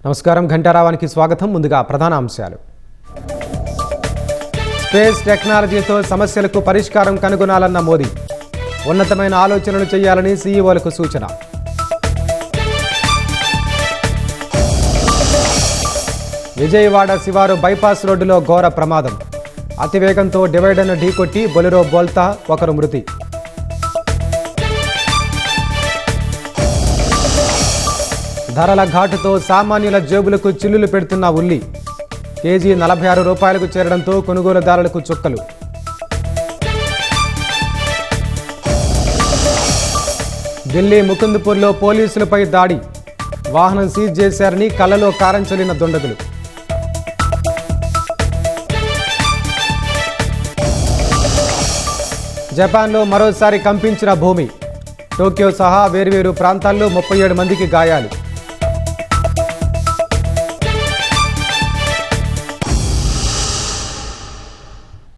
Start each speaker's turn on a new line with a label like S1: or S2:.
S1: నమస్కారం ఘంటారావానికి స్వాగతం. ముందుగా ప్రధాన అంశాలు. స్పేస్ టెక్నాలజీతో సమస్యలకు పరిష్కారం కనుగొనాలన్న మోదీ. ఉన్నతమైన ఆలోచనలు చేయాలని సీఈఓలకు సూచన. విజయవాడ శివారు బైపాస్ రోడ్డులో ఘోర ప్రమాదం. అతివేగంతో డివైడర్ను ఢీకొట్టి బొలెరో బోల్తా, ఒకరు మృతి. ధరల ఘాటుతో సామాన్యుల జేబులకు చిల్లులు పెడుతున్న ఉల్లి. కేజీ 46 రూపాయలకు చేరడంతో కొనుగోలుదారులకు చుక్కలు. ఢిల్లీ ముకుంద్పూర్లో పోలీసులపై దాడి. వాహనం సీజ్ చేశారని కళ్ళలో కారం చల్లిన దుండగులు. జపాన్లో మరోసారి కంపించిన భూమి. టోక్యో సహా వేర్వేరు ప్రాంతాల్లో 37 మందికి గాయాలు.